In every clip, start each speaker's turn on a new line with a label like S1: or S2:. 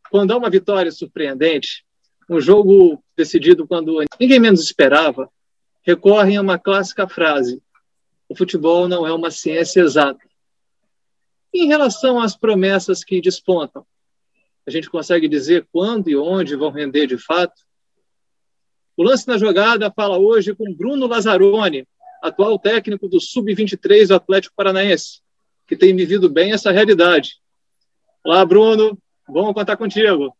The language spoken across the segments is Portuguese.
S1: quando há uma vitória surpreendente, um jogo decidido quando ninguém menos esperava, recorrem a uma clássica frase: o futebol não é uma ciência exata. Em relação às promessas que despontam, a gente consegue dizer quando e onde vão render de fato? O Lance na Jogada fala hoje com Bruno Lazzaroni, atual técnico do Sub-23 do Atlético Paranaense, que tem vivido bem essa realidade. Olá, Bruno. Bom contar contigo.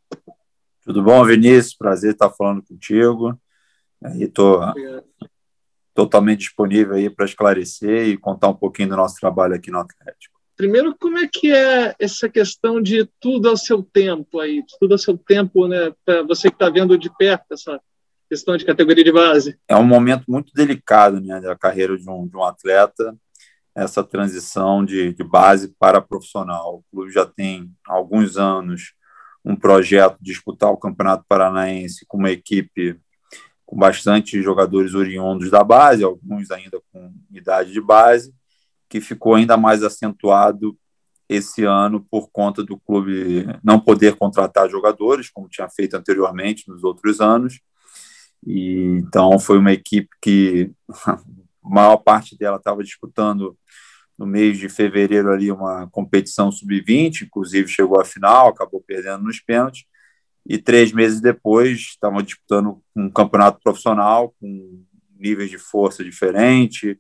S2: Tudo bom, Vinícius? Prazer estar falando contigo. Estou totalmente disponível aí para esclarecer e contar um pouquinho do nosso trabalho aqui no Atlético.
S1: Primeiro, como é que é essa questão de tudo ao seu tempo aí? Tudo ao seu tempo, né? Para você que está vendo de perto essa questão de categoria de base.
S2: É um momento muito delicado, né, da carreira de um atleta, essa transição de base para profissional. O clube já tem há alguns anos um projeto de disputar o Campeonato Paranaense com uma equipe com bastante jogadores oriundos da base, alguns ainda com idade de base, que ficou ainda mais acentuado esse ano por conta do clube não poder contratar jogadores, como tinha feito anteriormente nos outros anos. E então foi uma equipe que a maior parte dela estava disputando no mês de fevereiro ali uma competição sub-20, inclusive chegou à final, acabou perdendo nos pênaltis, e 3 meses depois estavam disputando um campeonato profissional com níveis de força diferente,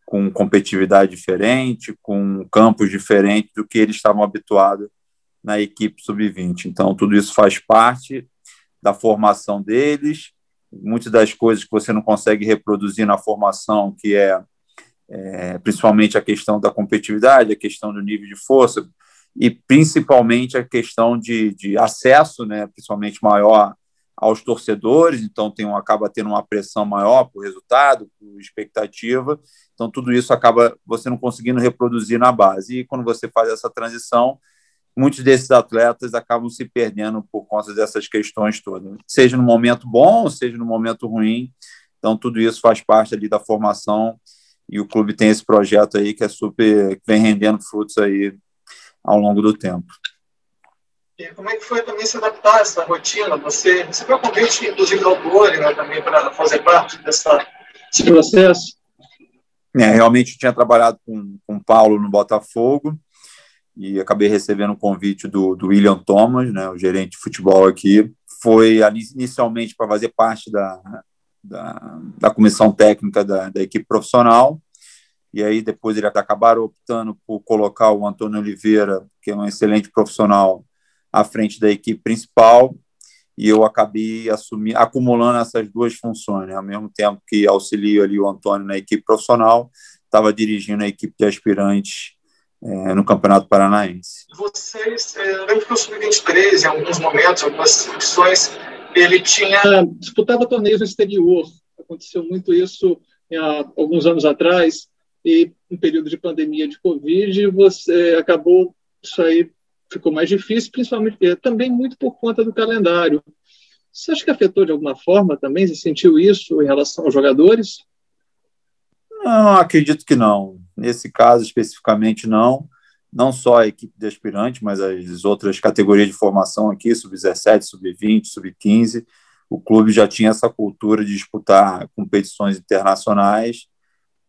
S2: com competitividade diferente, com campos diferentes do que eles estavam habituados na equipe sub-20. Então, tudo isso faz parte da formação deles, muitas das coisas que você não consegue reproduzir na formação, que principalmente a questão da competitividade, a questão do nível de força e principalmente a questão de acesso, né, principalmente maior aos torcedores, então acaba tendo uma pressão maior por resultado, por expectativa, então tudo isso acaba você não conseguindo reproduzir na base, e quando você faz essa transição, muitos desses atletas acabam se perdendo por conta dessas questões todas, seja no momento bom, seja no momento ruim, então tudo isso faz parte ali da formação, e o clube tem esse projeto aí que que vem rendendo frutos aí ao longo do tempo.
S1: E como é que foi também se adaptar a essa rotina? Você recebeu convite, inclusive, do Autori, né, também para fazer parte desse processo?
S2: Realmente eu tinha trabalhado com o Paulo no Botafogo e acabei recebendo um convite do William Thomas, né, o gerente de futebol aqui. Foi inicialmente para fazer parte da comissão técnica da equipe profissional, e aí depois eles acabaram optando por colocar o Antônio Oliveira, que é um excelente profissional, à frente da equipe principal, e eu acabei acumulando essas duas funções, né? Ao mesmo tempo que auxilio ali o Antônio na equipe profissional, estava dirigindo a equipe de aspirantes no Campeonato Paranaense.
S1: Vocês, eu lembro que o Sub-23, em alguns momentos, algumas edições, ele disputava torneios no exterior. Aconteceu muito isso há alguns anos atrás, e em período de pandemia de Covid, isso aí ficou mais difícil, principalmente também muito por conta do calendário. Você acha que afetou de alguma forma também? Você sentiu isso em relação aos jogadores?
S2: Não, acredito que não. Nesse caso, especificamente, não. Não só a equipe de aspirante, mas as outras categorias de formação aqui, sub-17, sub-20, sub-15. O clube já tinha essa cultura de disputar competições internacionais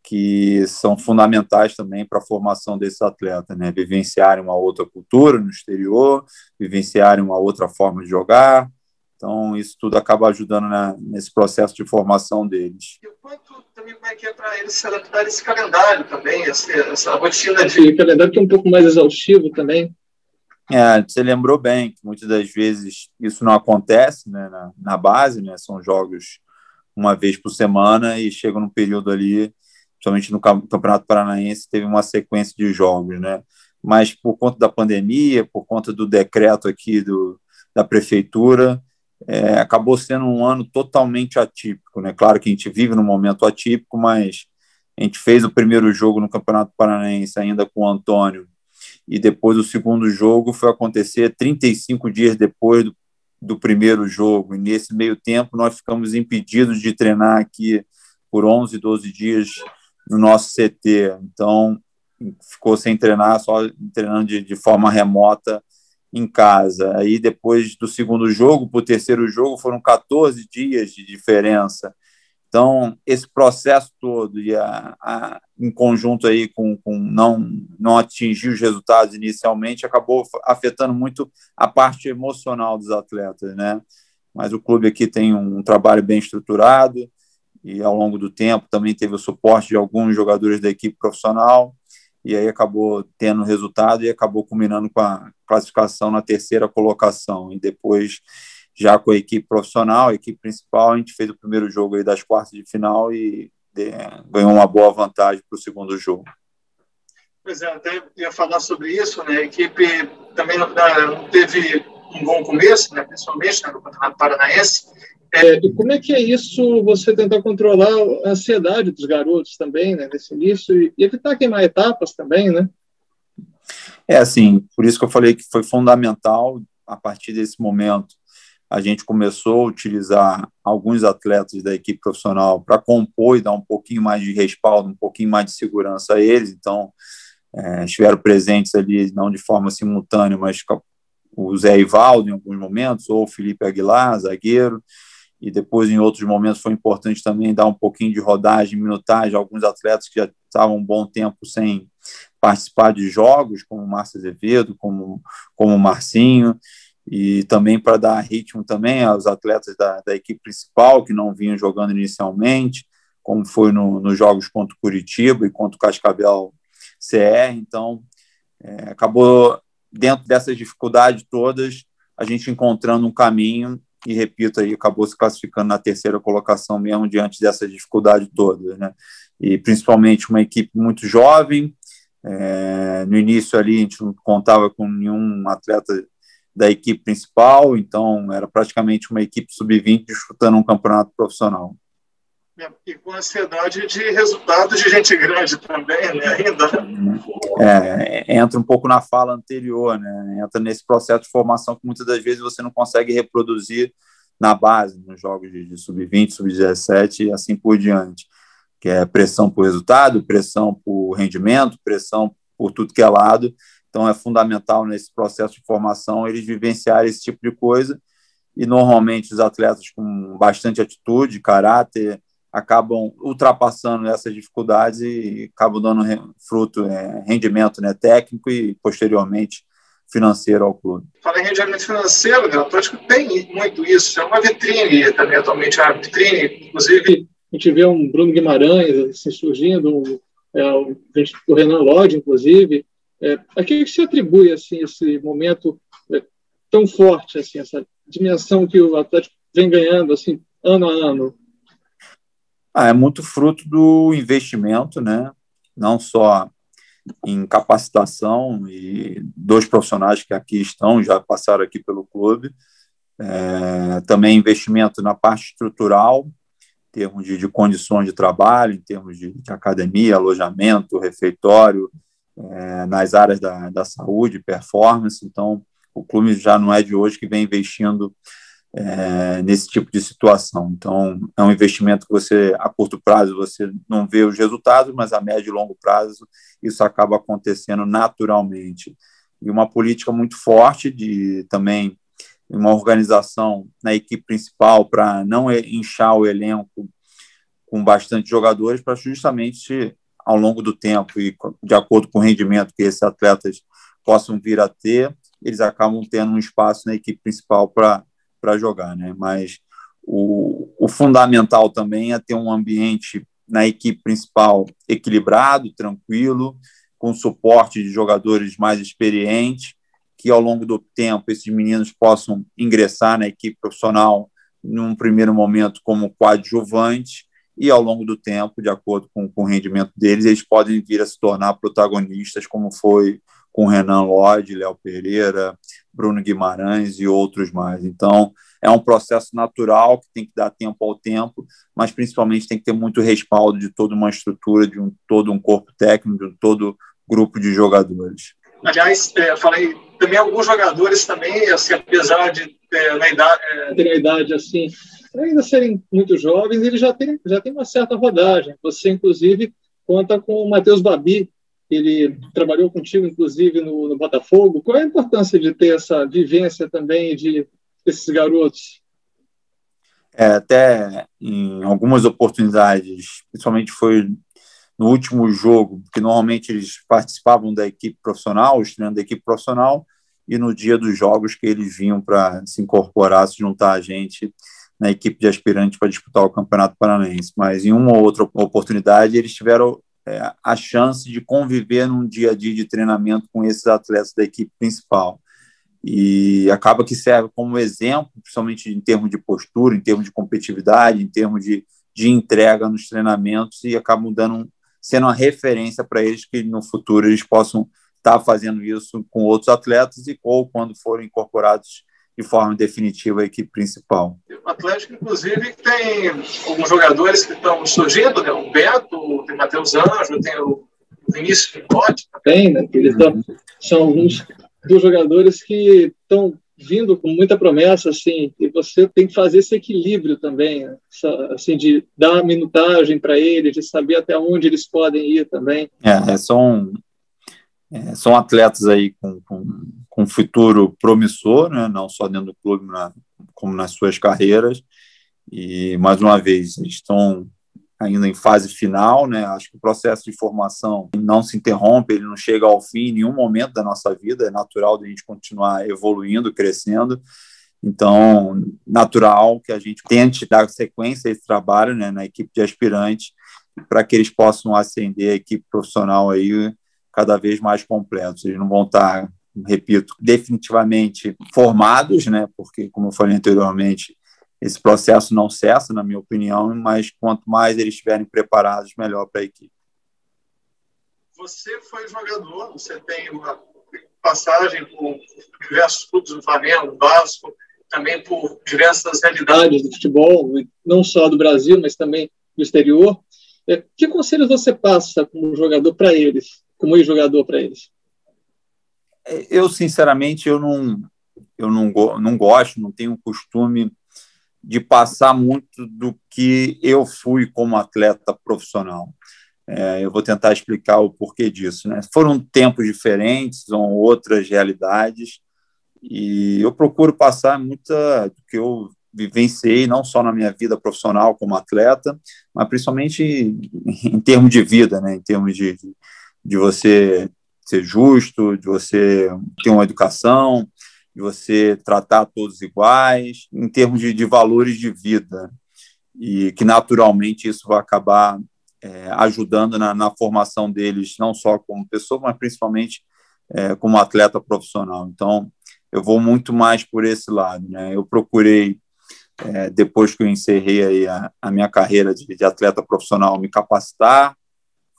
S2: que são fundamentais também para a formação desses atletas, né? Vivenciarem uma outra cultura no exterior, vivenciarem uma outra forma de jogar. Então, isso tudo acaba ajudando nesse processo de formação deles.
S1: E o quanto também como é que é para eles se adaptar a esse calendário também, essa rotina de calendário que é um pouco mais exaustivo também?
S2: Você lembrou bem que muitas das vezes isso não acontece, né, na base, né? São jogos uma vez por semana e chega num período ali, principalmente no Campeonato Paranaense, teve uma sequência de jogos, né? Mas por conta da pandemia, por conta do decreto aqui da prefeitura, acabou sendo um ano totalmente atípico, né? Claro que a gente vive num momento atípico, mas a gente fez o primeiro jogo no Campeonato Paranaense ainda com o Antônio, e depois o segundo jogo foi acontecer 35 dias depois do primeiro jogo, e nesse meio tempo nós ficamos impedidos de treinar aqui por 11, 12 dias no nosso CT, então ficou sem treinar, só treinando de forma remota em casa. Aí, depois do segundo jogo para o terceiro jogo, foram 14 dias de diferença. Então, esse processo todo, e em conjunto aí com não atingir os resultados inicialmente, acabou afetando muito a parte emocional dos atletas, né? Mas o clube aqui tem um trabalho bem estruturado e, ao longo do tempo, também teve o suporte de alguns jogadores da equipe profissional, e aí acabou tendo resultado e acabou culminando com a classificação na terceira colocação. E depois, já com a equipe profissional, a equipe principal, a gente fez o primeiro jogo aí das quartas de final e ganhou uma boa vantagem para o segundo jogo.
S1: Pois é, até ia falar sobre isso, né? A equipe também não teve um bom começo, né? Principalmente, né, no Campeonato Paranaense. E como é que é isso, você tentar controlar a ansiedade dos garotos também, né, nesse início, e evitar queimar etapas também, né?
S2: Assim, por isso que eu falei que foi fundamental, a partir desse momento, a gente começou a utilizar alguns atletas da equipe profissional para compor e dar um pouquinho mais de respaldo, um pouquinho mais de segurança a eles. Então, estiveram presentes ali, não de forma simultânea, mas o Zé Ivaldo em alguns momentos, ou o Felipe Aguilar, zagueiro, e depois em outros momentos foi importante também dar um pouquinho de rodagem, minutagem a alguns atletas que já estavam um bom tempo sem participar de jogos, como o Márcio Azevedo, como o Marcinho, e também para dar ritmo também aos atletas da equipe principal, que não vinham jogando inicialmente, como foi nos jogos contra o Curitiba e contra o Cascavel CR. Então, acabou, dentro dessas dificuldades todas, a gente encontrando um caminho e, repito, aí acabou se classificando na terceira colocação mesmo diante dessa dificuldade toda, né? E principalmente uma equipe muito jovem. No início ali a gente não contava com nenhum atleta da equipe principal, então era praticamente uma equipe sub-20 disputando um campeonato profissional.
S1: E com ansiedade de resultados de gente grande também, né, ainda.
S2: Entra um pouco na fala anterior, né? Entra nesse processo de formação que muitas das vezes você não consegue reproduzir na base, nos jogos de sub-20, sub-17 e assim por diante, que é pressão por resultado, pressão por rendimento, pressão por tudo que é lado. Então é fundamental nesse processo de formação eles vivenciarem esse tipo de coisa, e normalmente os atletas com bastante atitude, caráter, acabam ultrapassando essas dificuldades e acabam dando fruto, rendimento, né, técnico e, posteriormente, financeiro ao clube.
S1: Fala em rendimento financeiro, né? O Atlético tem muito isso. É uma vitrine também, atualmente. A vitrine, inclusive, a gente vê um Bruno Guimarães assim, surgindo, o Renan Lodge, inclusive. A que se atribui assim, esse momento tão forte, assim, essa dimensão que o Atlético vem ganhando assim, ano a ano?
S2: É muito fruto do investimento, né? Não só em capacitação, e dois profissionais que aqui estão, já passaram aqui pelo clube, também investimento na parte estrutural, em termos de condições de trabalho, em termos de academia, alojamento, refeitório, nas áreas da saúde, performance. Então, o clube já não é de hoje que vem investindo nesse tipo de situação. Então, é um investimento que você, a curto prazo, você não vê os resultados, mas a médio e longo prazo isso acaba acontecendo naturalmente. E uma política muito forte de também uma organização na equipe principal para não inchar o elenco com bastante jogadores, para justamente, ao longo do tempo e de acordo com o rendimento que esses atletas possam vir a ter, eles acabam tendo um espaço na equipe principal para jogar, né? Mas o fundamental também é ter um ambiente na equipe principal equilibrado, tranquilo, com suporte de jogadores mais experientes, que ao longo do tempo esses meninos possam ingressar na equipe profissional num primeiro momento como coadjuvantes, e ao longo do tempo, de acordo com o rendimento deles, eles podem vir a se tornar protagonistas, como foi com Renan Lodge, Léo Pereira, Bruno Guimarães e outros mais. Então, é um processo natural que tem que dar tempo ao tempo, mas principalmente tem que ter muito respaldo de toda uma estrutura, de todo um corpo técnico, de todo grupo de jogadores.
S1: Aliás, falei também alguns jogadores também, assim, apesar de terem a idade assim, ainda serem muito jovens, eles já têm uma certa rodagem. Você, inclusive, conta com o Matheus Babi, ele trabalhou contigo, inclusive, no Botafogo. Qual é a importância de ter essa vivência também desses garotos?
S2: Até em algumas oportunidades, principalmente foi no último jogo, que normalmente eles participavam da equipe profissional, os treinando da equipe profissional, e no dia dos jogos que eles vinham para se incorporar, se juntar a gente na equipe de aspirantes para disputar o Campeonato Paranaense. Mas em uma ou outra oportunidade eles tiveram a chance de conviver num dia a dia de treinamento com esses atletas da equipe principal. E acaba que serve como exemplo, principalmente em termos de postura, em termos de competitividade, em termos de entrega nos treinamentos, e acabam sendo uma referência para eles que no futuro eles possam estar fazendo isso com outros atletas ou quando forem incorporados de forma definitiva à equipe principal.
S1: O Atlético, inclusive, tem alguns jogadores que estão surgindo, né? O Beto, tem o Matheus Anjo, tem o Vinícius Pipote também, né? Que eles são alguns dos jogadores que estão vindo com muita promessa, assim, e você tem que fazer esse equilíbrio também, né? Assim, de dar minutagem para eles, de saber até onde eles podem ir também.
S2: São atletas aí com um futuro promissor, né? Não só dentro do clube, como nas suas carreiras. E, mais uma vez, eles estão ainda em fase final, né? Acho que o processo de formação não se interrompe, ele não chega ao fim em nenhum momento da nossa vida, é natural de a gente continuar evoluindo, crescendo. Então, natural que a gente tente dar sequência a esse trabalho, né, na equipe de aspirantes, para que eles possam ascender a equipe profissional aí cada vez mais completos. Eles não vão estar, repito, definitivamente formados, né, porque, como eu falei anteriormente, esse processo não cessa, na minha opinião, mas quanto mais eles estiverem preparados, melhor para a equipe.
S1: Você foi jogador, você tem uma passagem por diversos clubes do Flamengo, do Vasco, também por diversas realidades do futebol, não só do Brasil, mas também do exterior. Que conselhos você passa como jogador para eles, como ex-jogador para eles?
S2: Eu, sinceramente, eu não gosto, não tenho o costume de passar muito do que eu fui como atleta profissional. Eu vou tentar explicar o porquê disso, né? Foram tempos diferentes, são outras realidades, e eu procuro passar muita do que eu vivenciei, não só na minha vida profissional como atleta, mas principalmente em termos de vida, né? Em termos de você ser justo, de você ter uma educação, de você tratar todos iguais, em termos de valores de vida, e que naturalmente isso vai acabar ajudando na formação deles, não só como pessoa, mas principalmente como atleta profissional. Então, eu vou muito mais por esse lado, né? Eu procurei, depois que eu encerrei aí a minha carreira de atleta profissional, me capacitar,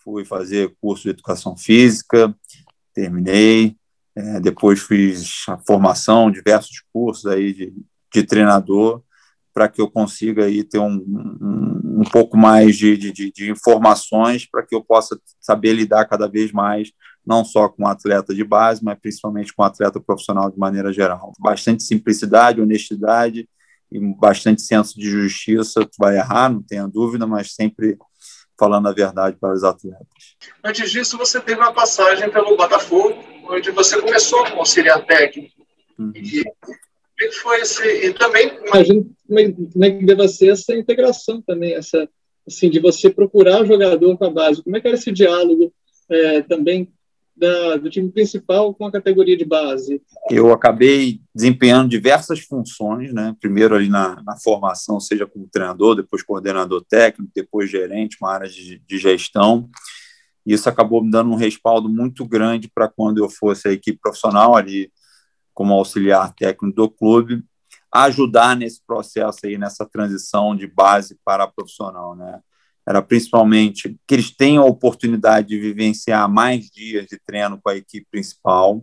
S2: fui fazer curso de educação física, terminei, depois fiz a formação, diversos cursos aí de treinador, para que eu consiga aí ter um pouco mais de informações para que eu possa saber lidar cada vez mais, não só com atleta de base, mas principalmente com atleta profissional de maneira geral. Bastante simplicidade, honestidade e bastante senso de justiça. Tu vai errar, não tenha dúvida, mas sempre falando a verdade para os atletas.
S1: Antes disso, você teve uma passagem pelo Botafogo, onde você começou como auxiliar técnico. Uhum. E como foi esse? E também imagino como é que deva ser essa integração também, essa, assim, de você procurar jogador com a base. Como é que era esse diálogo também do time principal com a categoria de base?
S2: Eu acabei desempenhando diversas funções, né? Primeiro ali na formação, seja como treinador, depois coordenador técnico, depois gerente, uma área de gestão. Isso acabou me dando um respaldo muito grande para quando eu fosse a equipe profissional ali como auxiliar técnico do clube, ajudar nesse processo aí, nessa transição de base para profissional, né? Era principalmente que eles tenham a oportunidade de vivenciar mais dias de treino com a equipe principal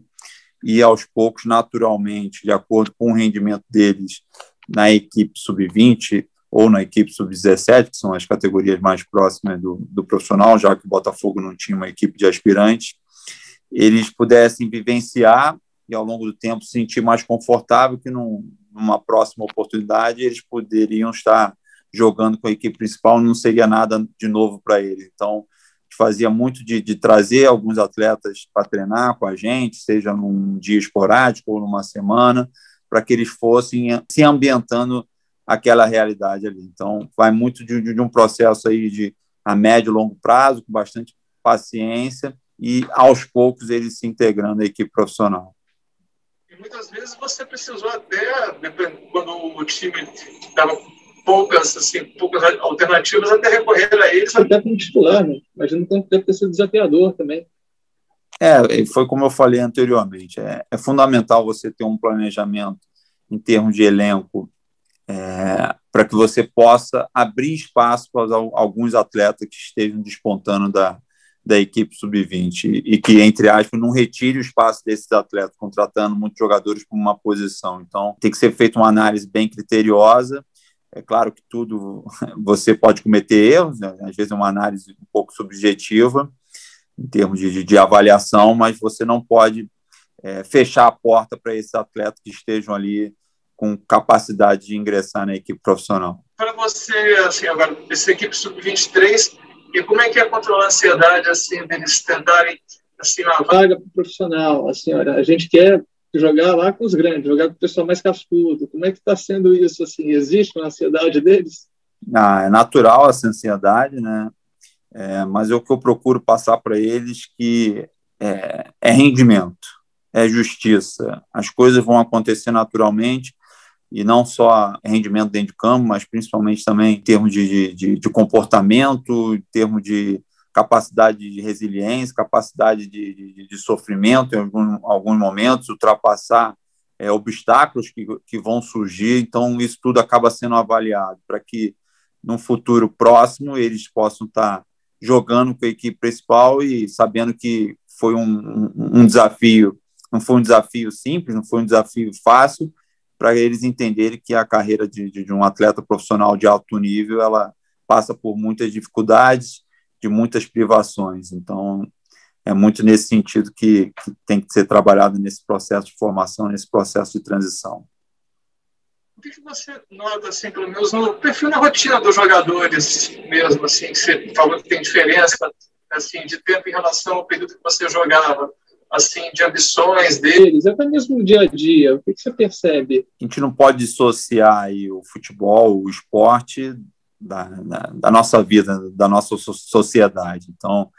S2: e, aos poucos, naturalmente, de acordo com o rendimento deles na equipe sub-20 ou na equipe sub-17, que são as categorias mais próximas do profissional, já que o Botafogo não tinha uma equipe de aspirantes, eles pudessem vivenciar e, ao longo do tempo, se sentir mais confortável que numa próxima oportunidade eles poderiam estar jogando com a equipe principal, não seria nada de novo para eles. Então, fazia muito de trazer alguns atletas para treinar com a gente, seja num dia esporádico ou numa semana, para que eles fossem se ambientando aquela realidade ali. Então, vai muito de um processo aí a médio e longo prazo, com bastante paciência, e aos poucos eles se integrando à equipe profissional.
S1: E muitas vezes você precisou até, quando o time estava poucas alternativas, até recorrer a eles, até como titular, né? Imagino que deve ter sido desafiador também.
S2: Foi como eu falei anteriormente, é fundamental você ter um planejamento em termos de elenco, para que você possa abrir espaço para alguns atletas que estejam despontando da equipe sub-20 e que, entre aspas, não retire o espaço desses atletas, contratando muitos jogadores por uma posição. Então, tem que ser feita uma análise bem criteriosa. É claro que tudo você pode cometer erros, né? Às vezes é uma análise um pouco subjetiva, em termos de avaliação, mas você não pode fechar a porta para esses atletas que estejam ali com capacidade de ingressar na equipe profissional.
S1: Para você, assim, agora, essa equipe sub-23, e como é que é controlar a ansiedade, assim, deles tentarem, assim, uma vaga para o profissional, assim, olha, a gente quer jogar lá com os grandes, jogar com o pessoal mais cascudo, como é que está sendo isso, assim, existe uma ansiedade deles?
S2: É natural essa ansiedade, né? Mas o que eu procuro passar para eles que é rendimento, é justiça. As coisas vão acontecer naturalmente, e não só rendimento dentro de campo, mas principalmente também em termos de comportamento, em termos de capacidade de resiliência, capacidade de sofrimento em alguns momentos, ultrapassar obstáculos que vão surgir. Então, isso tudo acaba sendo avaliado para que, no futuro próximo, eles possam estar jogando com a equipe principal e sabendo que foi um desafio, não foi um desafio simples, não foi um desafio fácil, para eles entenderem que a carreira de um atleta profissional de alto nível, ela passa por muitas dificuldades, de muitas privações. Então, é muito nesse sentido que tem que ser trabalhado nesse processo de formação, nesse processo de transição.
S1: O que você nota, assim, pelo menos no perfil, na rotina dos jogadores mesmo, assim, que você falou que tem diferença, assim, de tempo em relação ao período que você jogava, assim, de ambições deles, até mesmo no dia a dia, o que você percebe?
S2: A gente não pode dissociar aí o futebol, o esporte, da nossa vida, da nossa sociedade. Então,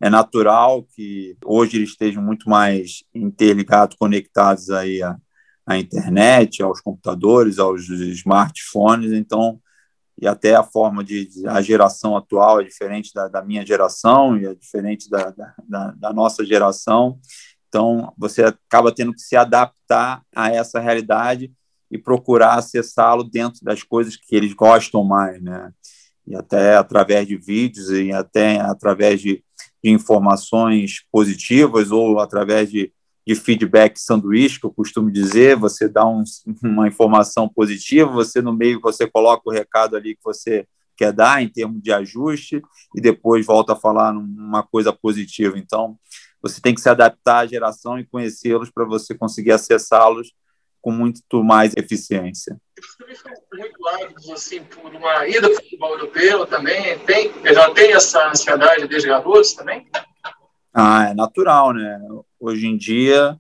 S2: é natural que hoje eles estejam muito mais interligados, conectados aí à internet, aos computadores, aos smartphones. Então, e até a forma a geração atual é diferente da minha geração e é diferente da nossa geração. Então, você acaba tendo que se adaptar a essa realidade e procurar acessá-lo dentro das coisas que eles gostam mais, né? E até através de vídeos e até através de informações positivas ou através de feedback sanduíche, que eu costumo dizer, você dá uma informação positiva, você no meio você coloca o recado ali que você quer dar em termos de ajuste e depois volta a falar uma coisa positiva. Então, você tem que se adaptar à geração e conhecê-los para você conseguir acessá-los com muito mais eficiência.
S1: Você também foi muito ávidos, assim, por uma ida para o futebol europeu também, já tem essa ansiedade desde garotos também?
S2: É natural, né? Hoje em dia,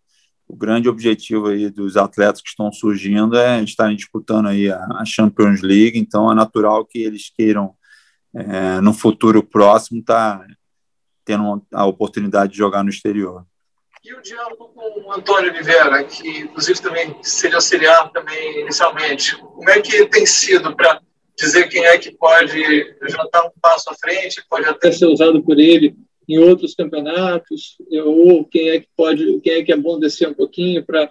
S2: o grande objetivo aí dos atletas que estão surgindo é estarem disputando aí a Champions League, então é natural que eles queiram, no futuro próximo, estar tendo a oportunidade de jogar no exterior.
S1: E o diálogo com o Antônio Oliveira, que inclusive também seja auxiliar também inicialmente, como é que tem sido para dizer quem é que pode já estar um passo à frente, pode até ser usado por ele em outros campeonatos, ou quem é que é bom descer um pouquinho para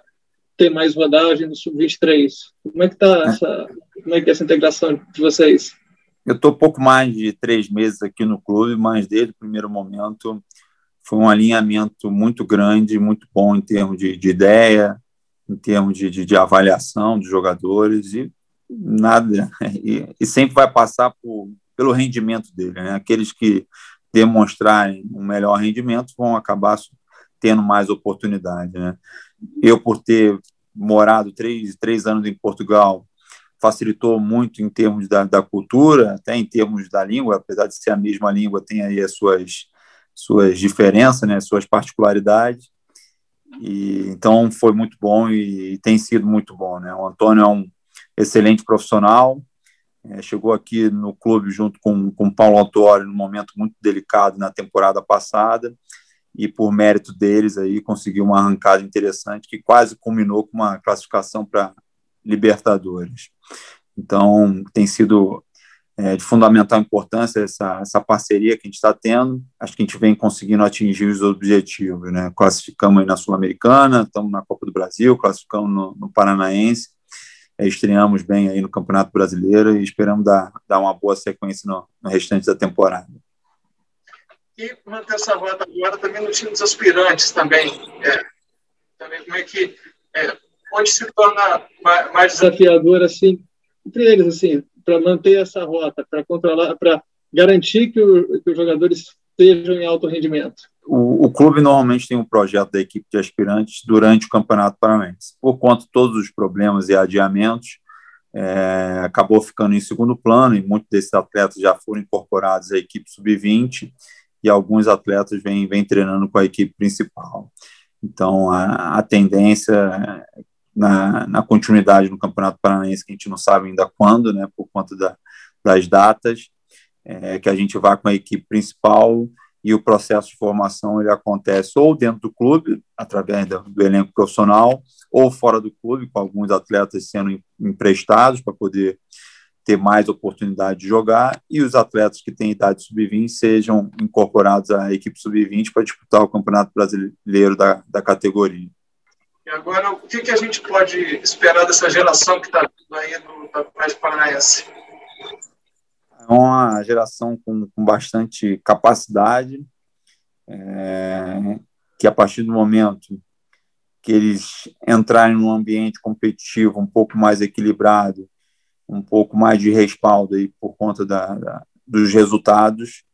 S1: ter mais rodagem no Sub-23? Como é que é essa integração de vocês?
S2: Eu estou pouco mais de 3 meses aqui no clube, mas desde o primeiro momento foi um alinhamento muito grande, muito bom em termos de ideia, em termos de avaliação dos jogadores e nada, e sempre vai passar pelo rendimento dele, né? Aqueles que demonstrarem um melhor rendimento vão acabar tendo mais oportunidade, né? Eu, por ter morado 3 anos em Portugal, facilitou muito em termos da cultura, até em termos da língua, apesar de ser a mesma língua, tem aí as suas suas diferenças, né, suas particularidades. E então foi muito bom e tem sido muito bom, né? O Antônio é um excelente profissional, chegou aqui no clube junto com o Paulo Autuori num momento muito delicado na temporada passada, e por mérito deles aí conseguiu uma arrancada interessante que quase culminou com uma classificação para Libertadores. Então tem sido de fundamental importância essa parceria que a gente está tendo. Acho que a gente vem conseguindo atingir os objetivos, né? Classificamos aí na Sul-Americana, estamos na Copa do Brasil, classificamos no Paranaense, estreamos bem aí no Campeonato Brasileiro e esperamos dar uma boa sequência no restante da temporada.
S1: E manter essa rota agora também no time dos aspirantes também. Também como é que onde se torna mais desafiador assim entre eles, assim, para manter essa rota, para controlar, para garantir que os jogadores estejam em alto rendimento?
S2: O clube normalmente tem um projeto da equipe de aspirantes durante o Campeonato Paranaense. Por conta de todos os problemas e adiamentos, acabou ficando em segundo plano, e muitos desses atletas já foram incorporados à equipe sub-20 e alguns atletas vêm treinando com a equipe principal. Então, a tendência na continuidade no Campeonato Paranaense, que a gente não sabe ainda quando, né, por conta das datas, que a gente vá com a equipe principal, e o processo de formação ele acontece ou dentro do clube, através do elenco profissional, ou fora do clube, com alguns atletas sendo emprestados para poder ter mais oportunidade de jogar, e os atletas que têm idade sub-20 sejam incorporados à equipe sub-20 para disputar o Campeonato Brasileiro da categoria.
S1: E agora, o que a gente pode esperar dessa geração que está vindo aí do Atlético Paranaense?
S2: É uma geração com bastante capacidade, que a partir do momento que eles entrarem num ambiente competitivo um pouco mais equilibrado, um pouco mais de respaldo aí por conta dos resultados,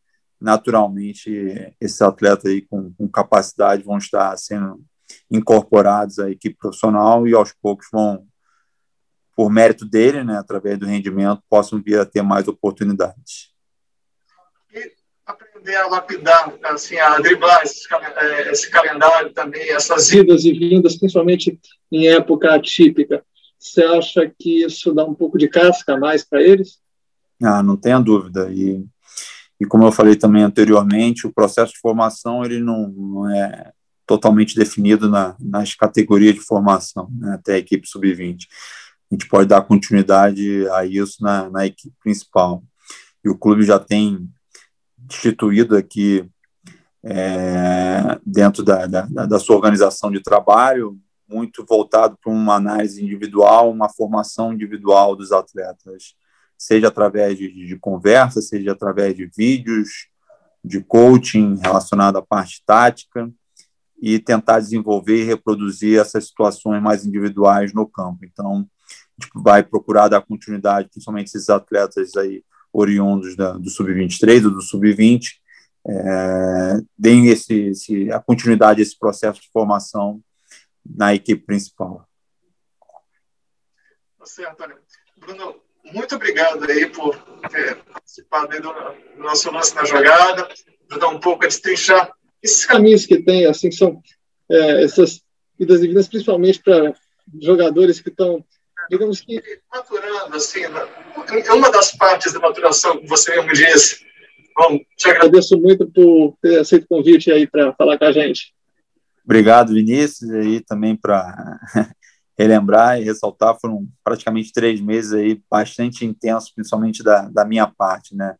S2: naturalmente esses atletas aí com capacidade vão estar sendo incorporados à equipe profissional e aos poucos vão, por mérito dele, né, através do rendimento, possam vir a ter mais oportunidades.
S1: E aprender a lapidar, assim, a driblar esse calendário também, essas idas e vindas, principalmente em época atípica. Você acha que isso dá um pouco de casca a mais para eles?
S2: Não tenha dúvida. E como eu falei também anteriormente, o processo de formação ele não é totalmente definido nas categorias de formação, né, até a equipe sub-20. A gente pode dar continuidade a isso na equipe principal. E o clube já tem instituído aqui, dentro da sua organização de trabalho, muito voltado para uma análise individual, uma formação individual dos atletas, seja através de conversa, seja através de vídeos, de coaching relacionado à parte tática, e tentar desenvolver e reproduzir essas situações mais individuais no campo. Então, a gente vai procurar dar continuidade, principalmente esses atletas aí oriundos do Sub-23 ou do Sub-20, deem a continuidade desse processo de formação na equipe principal.
S1: Você, Antônio. Bruno, muito obrigado aí por ter participado aí do nosso lance na jogada, ajudar um pouco a destrinchar esses caminhos que tem, assim, são essas idas e vindas, principalmente para jogadores que estão, digamos que, maturando, assim, é uma das partes da maturação, que você mesmo disse. Bom, te agradeço muito por ter aceito o convite aí para falar com a gente.
S2: Obrigado, Vinícius, e aí também para relembrar e ressaltar, foram praticamente 3 meses aí bastante intensos, principalmente da minha parte, né?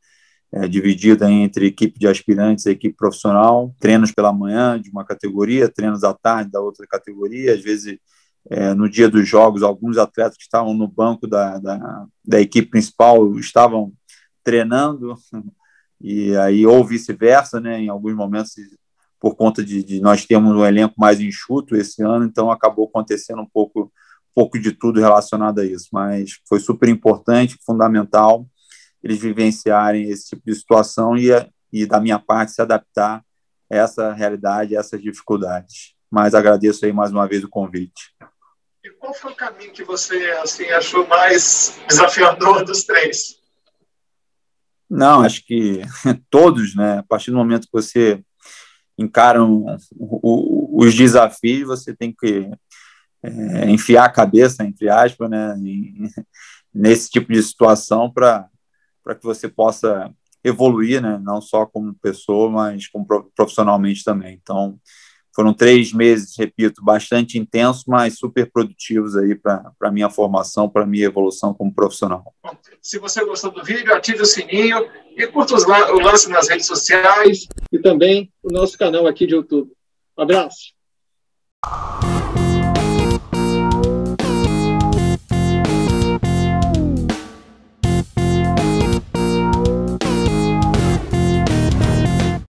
S2: Dividida entre equipe de aspirantes e equipe profissional, treinos pela manhã de uma categoria, treinos à tarde da outra categoria, às vezes no dia dos jogos, alguns atletas que estavam no banco da equipe principal estavam treinando, e aí ou vice-versa, né, em alguns momentos, por conta de nós termos um elenco mais enxuto esse ano, então acabou acontecendo um pouco de tudo relacionado a isso, mas foi super importante, fundamental, eles vivenciarem esse tipo de situação e da minha parte, se adaptar a essa realidade, a essas dificuldades. Mas agradeço aí mais uma vez o convite.
S1: E qual foi o caminho que você assim, achou mais desafiador dos 3?
S2: Não, acho que todos, né? A partir do momento que você encaram os desafios, você tem que enfiar a cabeça, entre aspas, né, nesse tipo de situação para que você possa evoluir, né, não só como pessoa, mas como profissionalmente também. Então, foram 3 meses, repito, bastante intensos, mas super produtivos aí para a minha formação, para a minha evolução como profissional.
S1: Se você gostou do vídeo, ative o sininho e curta o lance nas redes sociais e também o nosso canal aqui de YouTube. Um abraço!